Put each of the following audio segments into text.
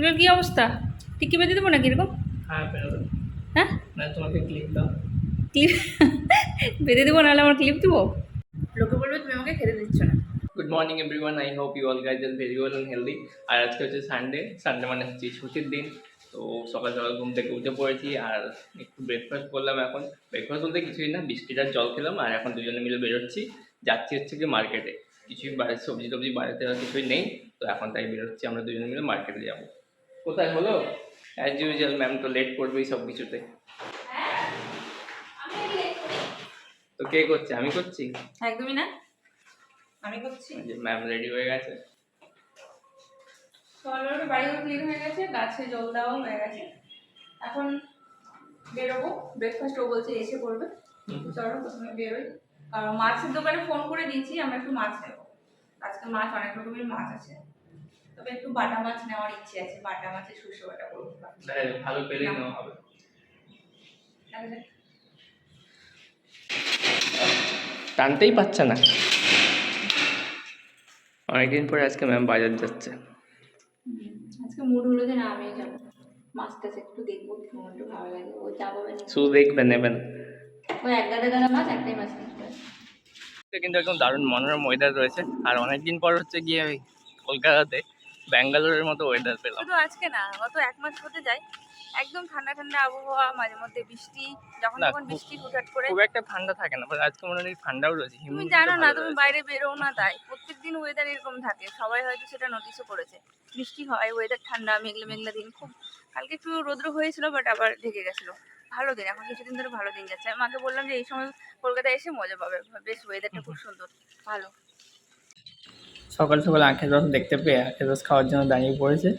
চুলের কি অবস্থা? টিকি বেঁধে দেবো নাকি এরকম? হ্যাঁ বেরোবে। হ্যাঁ, না তোমাকে ক্লিপ দাও। ক্লিপ বেঁধে দেবো, নাহলে আমার ক্লিপ দেবো। লোকে বলবে তুমি আমাকে খেতে দিচ্ছ না। Good morning everyone, I hope you all guys are very well and healthy. আর আজকে হচ্ছে সানডে, সানডে মানে হচ্ছে ছুটির দিন। তো সকাল সকাল ঘুম থেকে উঠে পড়েছি আর একটু ব্রেকফাস্ট করলাম। এখন ব্রেকফাস্ট বলতে কিছুই না, বিস্কিট আর জল খেলাম। আর এখন দুজনে মিলে বেরোচ্ছি, যাচ্ছি হচ্ছে কি মার্কেটে। কিছুই বাড়ির সবজি টবজি বাড়িতে আর কিছুই নেই, তো এখন তাই বেরোচ্ছি, আমরা দুজনে মিলে মার্কেটে যাবো। কোথায় হলো? অ্যাজ ইউজুয়াল, ম্যাম তো লেট করবেই সব কিছুতে। তো কে করছে? আমি করছি? একদমই না, আমি করছি। ম্যাম রেডি হয়ে গেছে। সকালবেলা বাড়িও ক্লিন হয়ে গেছে, গাছে জল দেওয়াও হয়ে গেছে। এখন বেরোবো, ব্রেকফাস্ট ও বলছে এসে করবে। চলো প্রথমে বেরোই। মাছের দোকানে ফোন করে দিয়েছি, আমরা একটু মাছ নেবো। আজকে মাছ অনেক রকমের মাছ আছে, তবে একটু বাটা মাছ নেওয়ার ইচ্ছে আছে। বাটা মাছের শুষো বাটা করবো। ভালো পেলেই নেওয়া হবে। টানতেই পাচ্ছে না। অনেকদিন পরে আজকে ম্যাম বাজার যাচ্ছে। আজকে মুড হলো যে না আমি যাবো, মাছ টাছ একটু দেখবো, একটু ভালো লাগে। ও যাবো শুধু দেখবেন, নেবেন। ওই এক গাদা গাদা মাছ, একটাই মাছ নিতে। কিন্তু একদম দারুণ মনোরম ওয়েদার রয়েছে। আর অনেকদিন পর হচ্ছে গিয়ে ওই কলকাতাতে ব্যাঙ্গালোরের মতো ওয়েদার পেলাম। শুধু আজকে না, গত এক মাস হতে যায় একদম ঠান্ডা ঠান্ডা আবহাওয়া, মাঝে মধ্যে বৃষ্টি, যখন তখন বৃষ্টি হুটহাট করে। খুব একটা ঠান্ডা থাকে না, বাট আজকে মনে হয় ঠান্ডাও রয়েছে। তুমি জানো না, তুমি বাইরে বেরো না, তাই প্রত্যেকদিন ওয়েদার এরকম থাকে। সবাই হয়তো সেটা নোটিসও করেছে। বৃষ্টি হয়, ওয়েদার ঠান্ডা, মেঘলা মেঘলা দিন। খুব কালকে একটু রৌদ্র হয়েছিল, বাট আবার ঢেকে গেছিলো। ভালো দিন, এখন কিছুদিন ধরে ভালো দিন যাচ্ছে। আমি মাকে বললাম যে এই সময় কলকাতায় এসে মজা পাবে, বেশ ওয়েদারটা খুব সুন্দর, ভালো। সকাল সকাল আখের রস দেখতে পেয়ে আখের রস খাওয়ার জন্য দাঁড়িয়ে পড়েছে।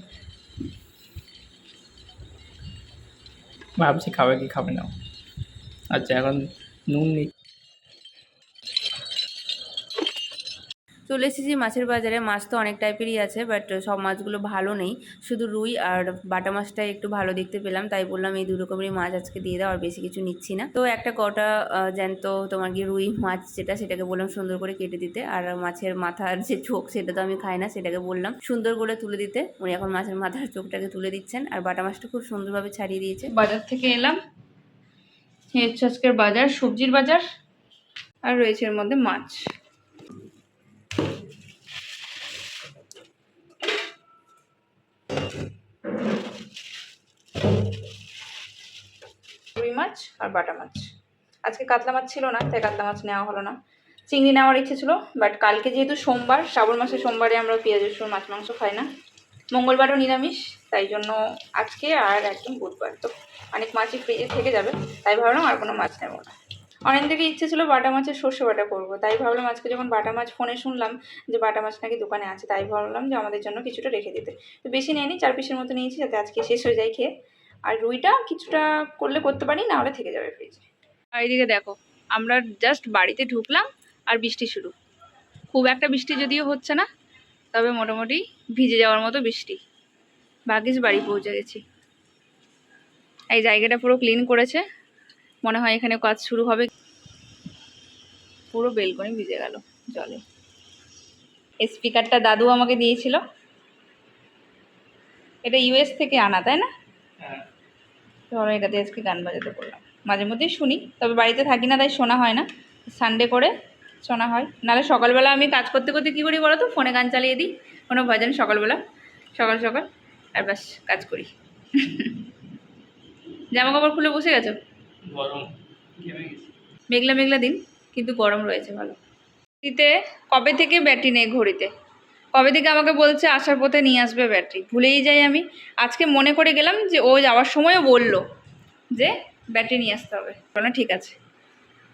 ভাবছি খাবে কি খাবে না। আচ্ছা, এখন নুন চলে এসেছি মাছের বাজারে। মাছ তো অনেক টাইপেরই আছে, বাট সব মাছগুলো ভালো নেই। শুধু রুই আর বাটা মাছটাই একটু ভালো দেখতে পেলাম, তাই বললাম এই দু রকমেরই মাছ আজকে দিয়ে দাও, আর বেশি কিছু নিচ্ছি না। তো একটা কটা জ্যান্ত তোমার কি রুই মাছ, সেটাকে বললাম সুন্দর করে কেটে দিতে। আর মাছের মাথার যে চোখ, সেটা তো আমি খাই না, সেটাকে বললাম সুন্দর করে তুলে দিতে। উনি এখন মাছের মাথার চোখটাকে তুলে দিচ্ছেন, আর বাটা মাছটা খুব সুন্দরভাবে ছাড়িয়ে দিয়েছে। বাজার থেকে এলাম, এই হচ্ছে আজকের বাজার, সবজির বাজার। আর রয়েছে এর মধ্যে মাছ। রুই মাছ আর বাটা মাছ। আজকে কাতলা মাছ ছিল না, তাই কাতলা মাছ নেওয়া হলো না। চিংড়ি নেওয়ার ইচ্ছে ছিল, বাট কালকে যেহেতু সোমবার, শ্রাবণ মাসের সোমবারে আমরা পেঁয়াজ রসুন মাছ মাংস খাই না। মঙ্গলবারও নিরামিষ, তাই জন্য আজকে আর একদম বুধবার, তো অনেক মাছই ফ্রিজে থেকে যাবে, তাই ভাবলাম আর কোনো মাছ নেবো না। অনেক থেকে ইচ্ছে ছিল বাটা মাছের সর্ষে বাটা করবো, তাই ভাবলাম আজকে যখন বাটা মাছ ফোনে শুনলাম যে বাটা মাছ নাকি দোকানে আছে, তাই ভাবলাম যে আমাদের জন্য কিছুটা রেখে দিতে। তো বেশি নেয়নি, 4 পিসের মতো নিয়েছি, যাতে আজকে শেষ হয়ে যায় খেয়ে। আর রুইটা কিছুটা করলে করতে পারি, না হলে থেকে যাবে ফ্রিজে। আর এইদিকে দেখো, আমরা জাস্ট বাড়িতে ঢুকলাম আর বৃষ্টি শুরু। খুব একটা বৃষ্টি যদিও হচ্ছে না, তবে মোটামুটি ভিজে যাওয়ার মতো বৃষ্টি। ভাগ্যিস বাড়ি পৌঁছে গেছি। এই জায়গাটা পুরো ক্লিন করেছে, মনে হয় এখানে কাজ শুরু হবে। পুরো বেলকনি ভিজে গেল জলে। স্পিকারটা দাদু আমাকে দিয়েছিল, এটা ইউএস থেকে আনা, তাই না? ধরো এটাতে আজকে গান বাজাতে বললাম। মাঝে মধ্যেই শুনি, তবে বাড়িতে থাকি না, তাই শোনা হয় না। সানডে করে শোনা হয়, নাহলে সকালবেলা আমি কাজ করতে করতে কী করি বলো তো, ফোনে গান চালিয়ে দিই, কোনো ভজন সকালবেলা, সকাল সকাল, আর ব্যাস কাজ করি। জামা কাপড় খুলে বসে গেছো? গরম, মেঘলা মেঘলা দিন, কিন্তু গরম রয়েছে ভালো। ঘড়িতে কবে থেকে ব্যাটারি নেই ঘড়িতে, কবে থেকে আমাকে বলছে আসার পথে নিয়ে আসবে ব্যাটারি, ভুলেই যাই আমি। আজকে মনে করে গেলাম যে ও যাওয়ার সময়ও বললো যে ব্যাটারি নিয়ে আসতে হবে, না ঠিক আছে,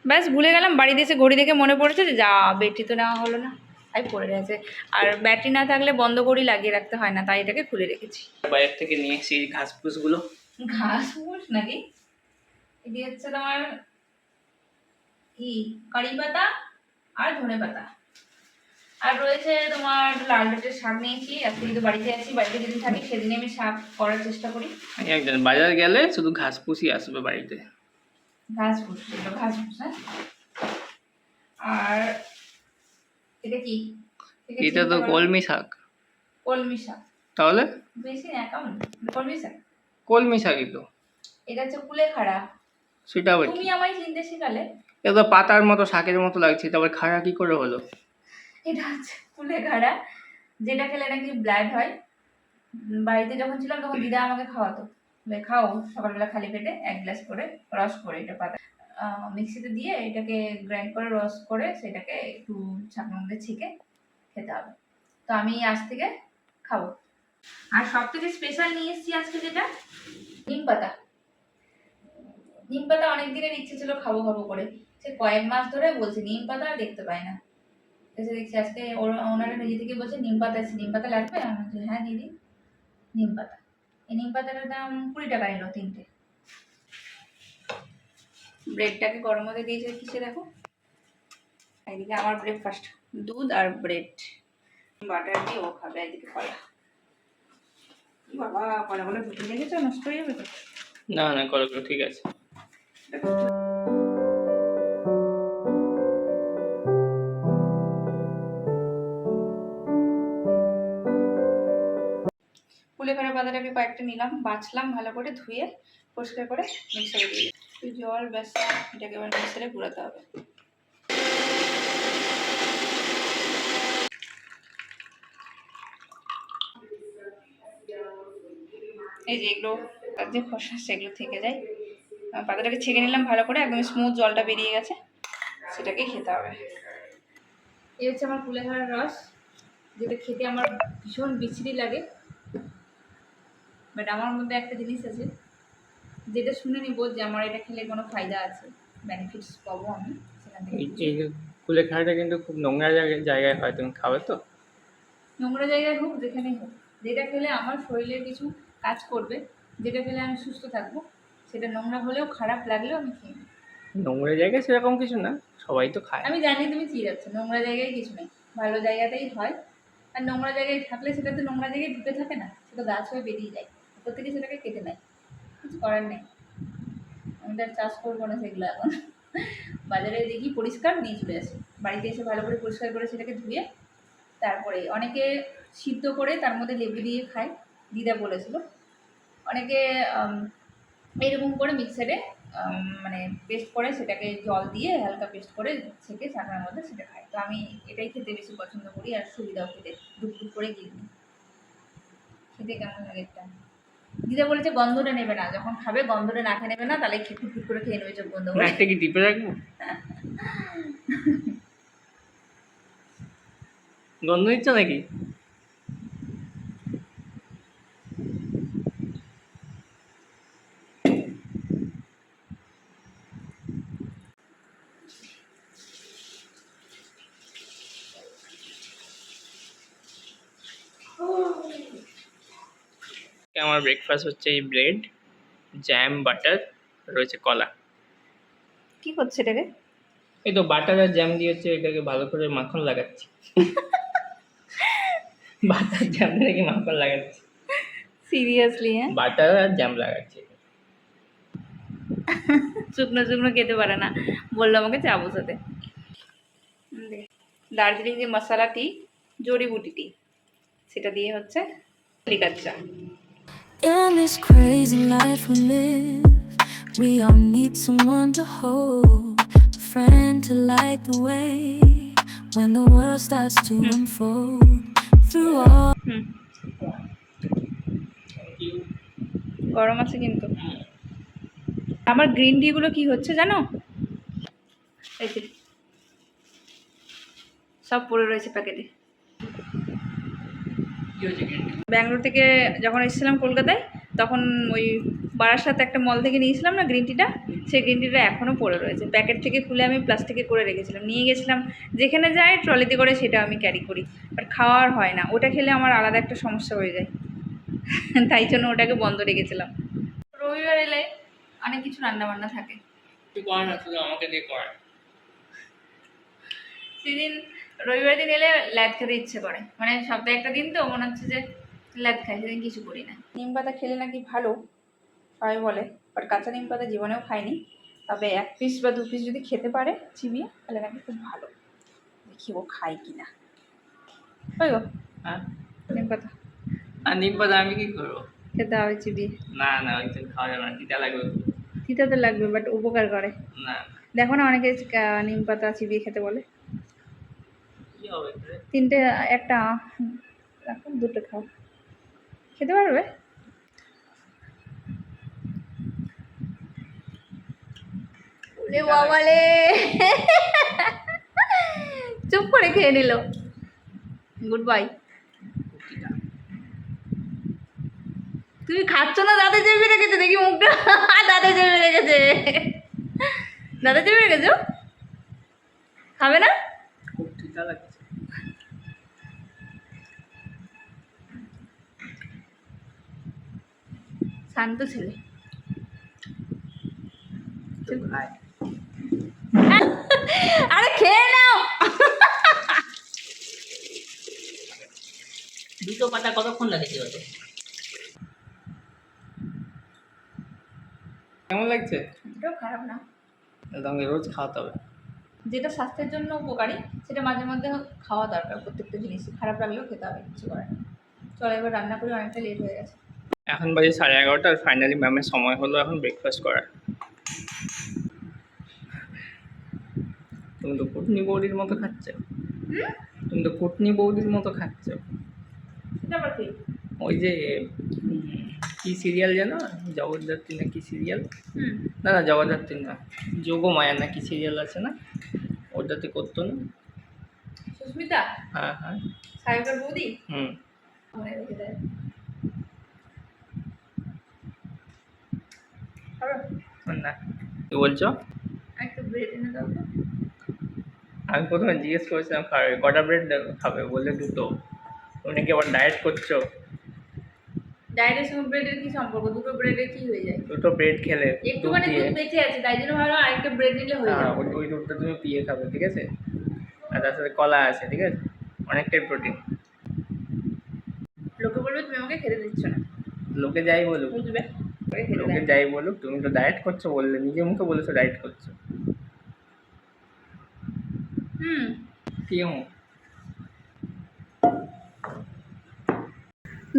ব্যাস ভুলে গেলাম। বাড়িতে এসে ঘড়ি দেখে মনে পড়েছে যে যা ব্যাটারি তো নেওয়া হলো না, তাই পড়ে রয়েছে। আর ব্যাটারি না থাকলে বন্ধ ঘড়ি লাগিয়ে রাখতে হয় না, তাই এটাকে খুলে রেখেছি। বাইরে থেকে নিয়ে এসেছি ঘাস ফুসগুলো। ঘাস ফুস নাকি, এটি হচ্ছে তোমার কি, কারি পাতা আর ধনে পাতা। আর রয়েছে তোমার লাল ডাঁটের শাক নিয়েছি। আজকে যেহেতু বাড়িতে আছি, বাড়িতে যেদিন থাকি সেদিন আমি শাক করার চেষ্টা করি। একজন বাজার গেলে শুধু ঘাস ফুসই আসবে বাড়িতে। ঘাস ফুস, ঘাস ফুস, হ্যাঁ। আর এটা কি? এটা তো কলমি শাক। কলমি শাক, তাহলে বেশি না, কেমন কলমি শাক। কলমি শাকই তো, এটা হচ্ছে কুলেখাড়া। সেটা আবার কি? তুমি আমায় চিনতে শিখালে। এটা তো পাতার মতো শাকের মতো লাগছে, তারপর খাড়া কি করে হলো? এটা হচ্ছে কুলেখাড়া, যেটা খেলে নাকি ব্লাড হয়। বাড়িতে যখন ছিলাম তখন দিদা আমাকে খাওয়াতো, বলে, খাও সকালবেলা খালি পেটে 1 গ্লাস করে রস করে এটা পাতা মিক্সিতে দিয়ে এটাকে গ্রাইন্ড করে রস করে সেটাকে একটু ছাঁকনার মধ্যে ছেঁকে খেতে হবে। তো আমি আজ থেকে খাবো। আর সব থেকে স্পেশাল নিয়ে এসেছি আজকে যেটা, নিম পাতা। নিম পাতা অনেক দিনের ইচ্ছে ছিল খাবো খাবো করে, সে কয়েক মাস ধরে বলছে নিম পাতা আর দেখতে পাই না। এসে দেখছি আজকে ওনারা নিজে থেকে বলছে নিম পাতা আছে, নিম পাতা লাগবে। আমি বলছি হ্যাঁ দিদি, নিম পাতা। এই নিম পাতাটার দাম 20 টাকা নিল 3টে। ব্রেডটাকে গরম হতে দিয়েছে কিসে দেখো। এদিকে আমার ব্রেকফাস্ট, দুধ আর ব্রেড, বাটার দিয়ে ও খাবে। এদিকে কলা। বাবা, কলাগুলো ঢুকে লেগেছে, নষ্ট হয়ে যাবে তো। না না, করো করো, ঠিক আছে। কুলেখাড়া পাতাটাকে কয়েকটা নিলাম, বাছলাম ভালো করে, ধুয়ে পরিষ্কার করে মিক্সারে দিয়ে একটু জল ব্যাস, এটাকে এবার মিক্সারে গুঁড়াতে হবে। এই যে এগুলো তার যে খোসা সেগুলো থেকে যায়। পাতাটাকে ছেঁকে নিলাম ভালো করে, একদম স্মুথ, জলটা বেরিয়ে গেছে, সেটাকে খেতে হবে। এই হচ্ছে আমার কুলেখাড়ার রস, যেটা খেতে আমার ভীষণ বিশ্রী লাগে, বাট আমার মধ্যে একটা জিনিস আছে যেটা শুনে নিব যে আমার এটা খেলে কোনো ফায়দা আছে, বেনিফিটস পাবো আমি সেখান থেকে। এই কুলেখাড়াটা কিন্তু খুব নোংরা জায়গায় হয়, তুমি খাবে তো? নোংরা জায়গায় হোক, যেখানেই হোক, যেটা খেলে আমার শরীরে কিছু কাজ করবে, যেটা খেলে আমি সুস্থ থাকবো, সেটা নোংরা হলেও খারাপ লাগলেও আমি খেয়ে নিই। নোংরা জায়গায় সেরকম কিছু না, সবাই তো খায়। আমি জানি তুমি কি যাচ্ছ, নোংরা জায়গায় কিছু নেই, ভালো জায়গাতেই হয়। আর নোংরা জায়গায় থাকলে সেটা তো নোংরা জায়গায় ঢুকে থাকে না, সেটা গাছ হয়ে বেরিয়ে যায়, ওপর থেকে সেটাকে কেটে নেয়, কিছু করার নেই। আমি তো আর চাষ করবো না সেগুলো এখন। বাজারে দেখি পরিষ্কার নিয়ে চলে আসি, বাড়িতে এসে ভালো করে পরিষ্কার করে সেটাকে ধুয়ে তারপরে অনেকে সিদ্ধ করে তার মধ্যে লেবু দিয়ে খায়, দিদা বলেছিল। অনেকে এরকম করে মিক্সারে মানে পেস্ট করে সেটাকে জল দিয়ে হালকা পেস্ট করে ছেঁকে ছাঁকনার মধ্যে সেটা খায়। তো আমি এটাই খেতে বেশি পছন্দ করি, আর সুবিধাও খেতে, ডুবডুব করে গিয়ে খেতে কেমন লাগে একটা। দিদা বলেছে গন্ধটা নেবে না, যখন খাবে গন্ধটা না খেয়ে নেবে না, তাহলে ফুট করে খেয়ে নেবে চোখ বন্ধ করে। একটা কি টিপে রাখবো? গন্ধ নিচ্ছ নাকি? আমার ব্রেকফাস্ট হচ্ছে এই ব্রেড, জ্যাম, বাটার, রয়েছে কলা। কি করছে এটাকে? এই তো বাটার আর জ্যাম দিয়ে হচ্ছে এটাকে ভালো করে মাখন লাগাচ্ছি। বাটার জ্যাম নাকি মাখন লাগাচ্ছি? সিরিয়াসলি? হ্যাঁ, বাটার আর জ্যাম লাগাচ্ছি। শুকনো শুকনো খেতে পারে না, বললো আমাকে চা বসাতে। দার্জিলিং যে মশলা টি, জড়িবুটি টি, সেটা দিয়ে হচ্ছে লিকার চা। In this crazy life we live, we all need someone to hold, a friend to light the way when the world starts to unfold. Through all গরম আছে কিন্তু। আমার গ্রিন টি গুলো কি হচ্ছে জানো, এই যে সব পড়ে রয়েছে প্যাকেটে। ব্যাঙ্গালোর থেকে যখন এসেছিলাম কলকাতায়, তখন ওই বারাসাতে একটা মল থেকে নিয়েছিলাম না গ্রিন টিটা, সেই গ্রিন টিটা এখনও পড়ে রয়েছে। প্যাকেট থেকে খুলে আমি প্লাস্টিকে করে রেখেছিলাম, নিয়ে গেছিলাম যেখানে যাই ট্রলিতে করে, সেটা আমি ক্যারি করি, বাট খাওয়ার হয় না। ওটা খেলে আমার আলাদা একটা সমস্যা হয়ে যায়, তাই জন্য ওটাকে বন্ধ রেখেছিলাম। রবিবার এলে অনেক কিছু রান্না বান্না থাকে, তুই কর না, শুধু আমাকে দিয়ে কর। সেদিন রবিবার দিন এলে ল্যাদ খেতে ইচ্ছে করে, মানে সপ্তাহে একটা দিন তো মনে হচ্ছে যে ল্যাদ খাই, সেদিন কিছু করি না। নিম পাতা খেলে নাকি ভালো সবাই বলে, বাট কাঁচা নিম পাতা জীবনেও খাইনি, তবে 1 পিস বা 2 পিস যদি খেতে পারে চিবিয়ে, তাহলে নাকি খুব ভালো। দেখি ও খাই কিনা। ওই গো, হ্যাঁ, নিম পাতা আর নিম পাতা আমি কি করবো? খেতে হবে চিবিয়ে। না না, ওই তো খাওয়া যাবে না, তিতা লাগবে। তিতা তো লাগবে, বাট উপকার করে। না, দেখো না, অনেকে নিম পাতা চিবিয়ে খেতে বলে। কি হবে রে? তিনটে, একটা রাখো, দুটো খাও, খেতে পারবে। ওরে বাবালে, চুপ করে খেয়ে নিল। Good bye. তিতা। তুমি খাচ্ছ না, দাঁতে চেপে রেখেছে, দেখি মুখটা। দাঁতে চেপে রেখেছে, দাঁতে চেপে রেখেছো, খাবে না। খুব তিতা লাগছে। শান্ত ছেলে। খায়। আরে খেয়ে নাও। দুটো পাতা কতক্ষণ লাগে চিবাতে? কেমন লাগছে? এটাও খারাপ না। তোমাকে রোজ খাওয়াতে হবে। যেটা স্বাস্থ্যের জন্য উপকারী সেটা মাঝে মধ্যে খাওয়া দরকার। প্রত্যেকটা জিনিস খারাপ লাগলেও খেতে হবে, কিছু করার নেই। চলো এবার রান্না করি, অনেকটা লেট হয়ে গেছে। এখন বাজে 11:30 আর ফাইনালি ম্যামের সময় হলো এখন ব্রেকফাস্ট করার। তুমি তো কুটনি বৌদির মতো খাচ্ছ। তুমি তো কুটনি বৌদির মতো খাচ্ছ। সেটা আবার কি? ওই যে কি সিরিয়াল জানো, জগদ্ধাত্রী না কি সিরিয়াল? না না, জগদ্ধাত্রী না, যোগমায়া না কি সিরিয়াল আছে না, ওটাতে করতো না? সুস্মিতা, হ্যাঁ হ্যাঁ। সাহেবের বৌদি হুম। মনে রেখে দেয়। খাবে? না, কি বলছো? একটা ব্রেড এনে দাও তো। আমি প্রথমে জিজ্ঞেস করেছিলাম খাবে কটা ব্রেড খাবে, বললে দুটো। তুমি কি আবার ডায়েট করছো? ডায়েটের সঙ্গে ব্রেডের কি সম্পর্ক? দুটো ব্রেডের কি হয়ে যায়? দুটো ব্রেড খেলে দুধ একটুখানি দিয়ে, দুধ বেঁচে আছে, তাই জন্য ভালো আরেকটা ব্রেড নিলে হয়ে হ্যাঁ, যাবে। ওই দুধটা তুমি পিয়ে খাবে, ঠিক আছে? আর তার সাথে কলা আছে, ঠিক আছে, অনেকটাই প্রোটিন। লোকে বলবে তুমি আমাকে খেতে দিচ্ছ না। লোকে যাই বলুক, বুঝবে, ওকে খেতে লোকে দেয়। যাই বলুক, তুমি তো ডায়েট করছো বললে, নিজে মুখে বলেছো ডায়েট করছো। কি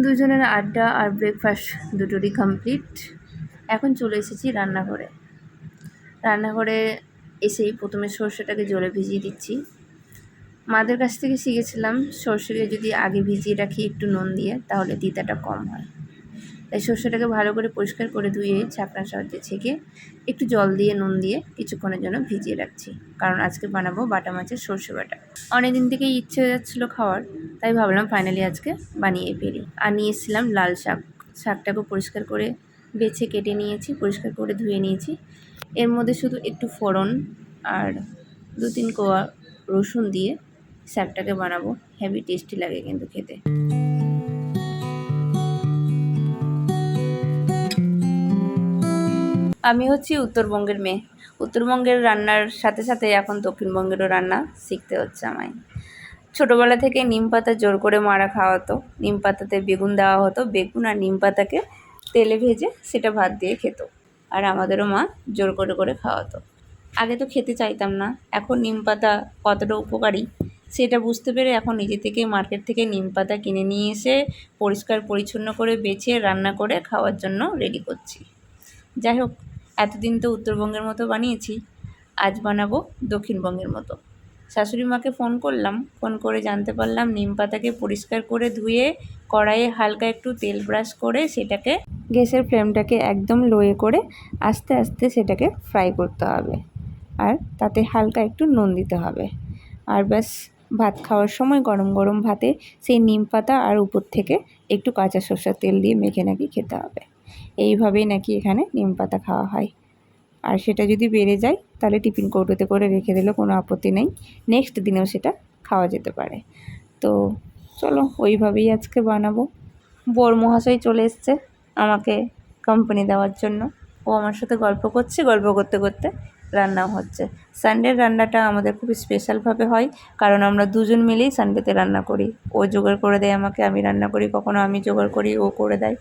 দুজনের আড্ডা আর ব্রেকফাস্ট দুটোরই কমপ্লিট। এখন চলে এসেছি রান্নাঘরে। রান্নাঘরে এসেই প্রথমে সর্ষেটাকে জলে ভিজিয়ে দিচ্ছি। মাদের কাছ থেকে শিখেছিলাম সর্ষেকে যদি আগে ভিজিয়ে রাখি একটু নুন দিয়ে, তাহলে তিতাটা কম হয়। তাই সর্ষেটাকে ভালো করে পরিষ্কার করে ধুয়ে ছাঁকনার সাহায্যে ছেঁকে একটু জল দিয়ে নুন দিয়ে কিছুক্ষণের জন্য ভিজিয়ে রাখছি, কারণ আজকে বানাবো বাটা মাছের সর্ষে বাটা। অনেক দিন থেকেই ইচ্ছে হয়ে যাচ্ছিলো খাওয়ার, তাই ভাবলাম ফাইনালি আজকে বানিয়ে ফেলি। আর নিয়ে এসেছিলাম লাল শাক। শাকটাকে পরিষ্কার করে বেছে কেটে নিয়েছি, পরিষ্কার করে ধুয়ে নিয়েছি। এর মধ্যে শুধু একটু ফোড়ন আর 2-3 কোয়া রসুন দিয়ে শাকটাকে বানাবো। হেভি টেস্টি লাগে কিন্তু খেতে। আমি হচ্ছি উত্তরবঙ্গের মেয়ে। উত্তরবঙ্গের রান্নার সাথে সাথে এখন দক্ষিণবঙ্গেরও রান্না শিখতে হচ্ছে আমায়। ছোটোবেলা থেকে নিম পাতা জোর করে মারা খাওয়াতো। নিম পাতাতে বেগুন দেওয়া হতো, বেগুন আর নিম পাতাকে তেলে ভেজে সেটা ভাত দিয়ে খেত। আর আমাদেরও মা জোর করে করে খাওয়াতো। আগে তো খেতে চাইতাম না, এখন নিম পাতা কতটা উপকারী সেটা বুঝতে পেরে এখন নিজে থেকে মার্কেট থেকে নিম পাতা কিনে নিয়ে এসে পরিষ্কার পরিচ্ছন্ন করে বেছে রান্না করে খাওয়ার জন্য রেডি করছি। যাই হোক, এতদিন তো উত্তরবঙ্গের মতো বানিয়েছি, আজ বানাবো দক্ষিণবঙ্গের মতো। শাশুড়ি মাকে ফোন করলাম, ফোন করে জানতে পারলাম নিম পাতাকে পরিষ্কার করে ধুয়ে কড়াইয়ে হালকা একটু তেল ব্রাশ করে সেটাকে গ্যাসের ফ্লেমটাকে একদম লোয়ে করে আস্তে আস্তে সেটাকে ফ্রাই করতে হবে। আর তাতে হালকা একটু নুন দিতে হবে। আর ব্যাস, ভাত খাওয়ার সময় গরম গরম ভাতে সেই নিম পাতা আর উপর থেকে একটু কাঁচা সরষের তেল দিয়ে মেখে নাকি খেতে হবে। এইভাবেই নাকি এখানে নিম পাতা খাওয়া হয়। আর সেটা যদি বেড়ে যায় তাহলে টিফিন কৌটোতে করে রেখে দিলেও কোনো আপত্তি নেই, নেক্সট দিনেও সেটা খাওয়া যেতে পারে। তো চলো ওইভাবেই আজকে বানাবো। বর মহাশয় চলে এসছে আমাকে কোম্পানি দেওয়ার জন্য। ও আমার সাথে গল্প করছে, গল্প করতে করতে রান্নাও হচ্ছে। সানডের রান্নাটা আমাদের খুব স্পেশালভাবে হয়, কারণ আমরা দুজন মিলেই সানডেতে রান্না করি। ও জোগাড় করে দেয় আমাকে, আমি রান্না করি, কখনো আমি জোগাড় করি, ও করে দেয়।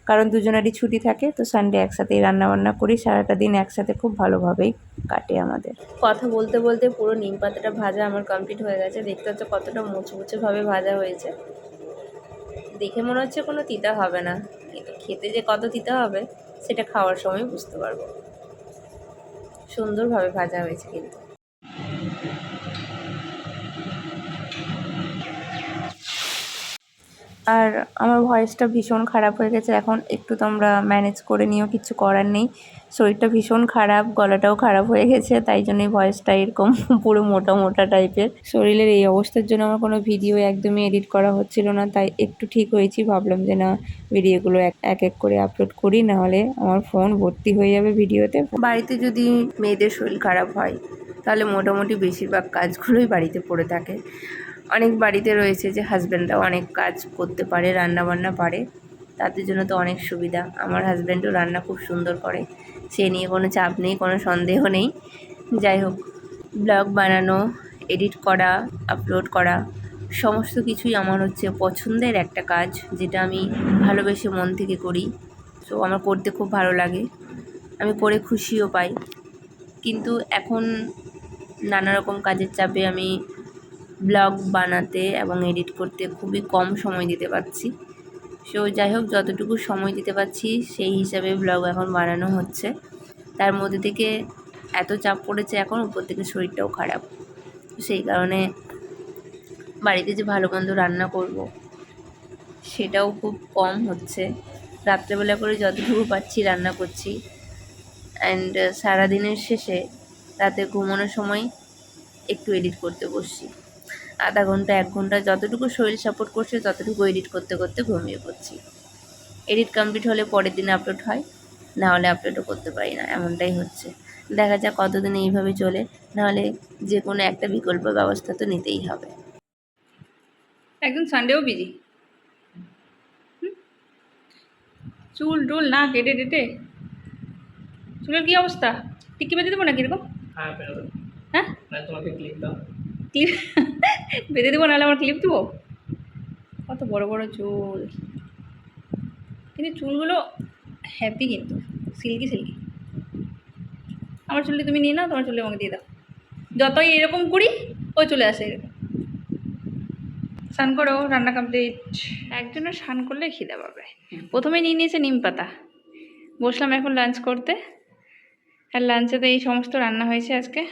কারণ দুজনেরই ছুটি থাকে, তো সানডে একসাথেই রান্নাবান্না করি। সারাটা দিন একসাথে খুব ভালোভাবেই কাটে আমাদের। কথা বলতে বলতে পুরো নিম পাতাটা ভাজা আমার কমপ্লিট হয়ে গেছে। দেখতে হচ্ছে কতটা মুচমুচেভাবে ভাজা হয়েছে। দেখে মনে হচ্ছে কোনো তিতা হবে না, কিন্তু খেতে যে কত তিতা হবে সেটা খাওয়ার সময় বুঝতে পারবো। সুন্দরভাবে ভাজা হয়েছে কিন্তু। আর আমার ভয়েসটা ভীষণ খারাপ হয়ে গেছে এখন, একটু তোমরা ম্যানেজ করে নিও, কিছু করার নেই। শরীরটা ভীষণ খারাপ, গলাটাও খারাপ হয়ে গেছে, তাই জন্যই ভয়েসটা এরকম পুরো মোটা মোটা টাইপের। শরীরের এই অবস্থার জন্য আমার কোনো ভিডিও একদমই এডিট করা হচ্ছিল না, তাই একটু ঠিক হয়েছি। ভাবলাম যে না, ভিডিওগুলো এক এক করে আপলোড করি, নাহলে আমার ফোন ভর্তি হয়ে যাবে ভিডিওতে। বাড়িতে যদি মেয়েদের শরীর খারাপ হয় তাহলে মোটামুটি বেশিরভাগ কাজগুলোই বাড়িতে পড়ে থাকে। অনেক বাড়িতে রয়েছে যে হাজব্যান্ডরাও অনেক কাজ করতে পারে, রান্না বান্না পারে, তাদের জন্য তো অনেক সুবিধা। আমার হাজব্যান্ডও রান্না খুব সুন্দর করে, সে নিয়ে কোনো চাপ নেই, কোনো সন্দেহ নেই। যাই হোক, ব্লগ বানানো, এডিট করা, আপলোড করা সমস্ত কিছুই আমার হচ্ছে পছন্দের একটা কাজ, যেটা আমি ভালোবেসে মন থেকে করি। সো আমার করতে খুব ভালো লাগে, আমি করে খুশিও পাই। কিন্তু এখন নানা রকম কাজের চাপে আমি ব্লগ বানাতে এবং এডিট করতে খুবই কম সময় দিতে পারছি। সো যাই হোক, যতটুকু সময় দিতে পারছি সেই হিসাবে ব্লগ এখন বানানো হচ্ছে। তার মধ্যে থেকে এত চাপ পড়েছে এখন, উপর থেকে শরীরটাও খারাপ, সেই কারণে বাড়িতে যে ভালো মন্দ রান্না করব সেটাও খুব কম হচ্ছে। রাত্রেবেলা করে যতটুকু পাচ্ছি রান্না করছি, অ্যান্ড সারাদিনের শেষে রাতে ঘুমানোর সময় একটু এডিট করতে বসছি। আধা ঘন্টা 1 ঘন্টা যতটুকু শরীর সাপোর্ট করছে ততটুকু এডিট করতে করতে ঘুমিয়ে পড়ছি। এডিট কমপ্লিট হলে পরের দিন আপলোড হয়, না হলে আপলোডও করতে পারি না, এমনটাই হচ্ছে। দেখা যাক কতদিন এইভাবে চলে, নাহলে যে কোনো একটা বিকল্প ব্যবস্থা তো নিতেই হবে। একদিন সানডেও বিজি, চুল টুল না কেটে টেটে, চুলের কী অবস্থা? টিকি বেঁধে দেবো না কীরকম? হ্যাঁ বেরোবে। হ্যাঁ, না তোমাকে ক্লিপ দাও। ক্লিপ বেঁধে দেবো, নাহলে আমার ক্লিপ দেবো? কত বড় বড় চুল, কিন্তু চুলগুলো হ্যাপি, কিন্তু সিল্কি সিল্কি। আমার চুলটি তুমি নিয়ে নাও, তোমার চুলটি আমাকে দিয়ে দাও। যতই এরকম করি ও চলে আসে এরকম। স্নান করো, রান্না কমপ্লিট। একজনের স্নান করলে খিদে পাবে। প্রথমে নিয়ে নিয়েছে নিম পাতা, বসলাম এখন লাঞ্চ করতে। আর লাঞ্চে তো এই সমস্ত রান্না হয়েছে আজকে।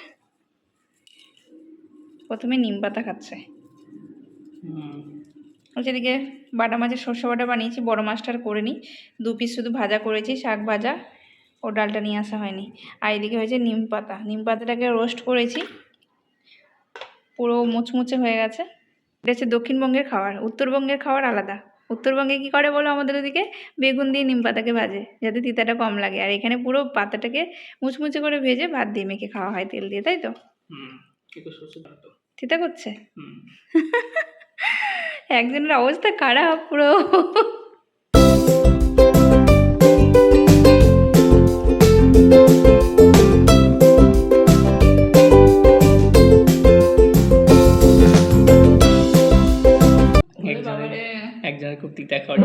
প্রথমে নিম পাতা খাচ্ছে। সেদিকে বাটা মাছের সর্ষে বাটা বানিয়েছি, বড় মাছটার করে নিই, 2 পিস শুধু ভাজা করেছি, শাক ভাজা, ও ডালটা নিয়ে আসা হয়নি। আর এদিকে হয়েছে নিম পাতা, নিম পাতাটাকে রোস্ট করেছি, পুরো মুচমুচে হয়ে গেছে। এটা হচ্ছে দক্ষিণবঙ্গের খাবার, উত্তরবঙ্গের খাবার আলাদা। উত্তরবঙ্গে কী করে বলো, আমাদের ওদিকে বেগুন দিয়ে নিম পাতাকে ভাজে যাতে তিতাটা কম লাগে, আর এখানে পুরো পাতাটাকে মুচমুচে করে ভেজে ভাত দিয়ে মেখে খাওয়া হয় তেল দিয়ে, তাই তো? তিতা করছে একজনের অবস্থা খারাপ পুরো। একজনের খুব তিতা খাওয়ার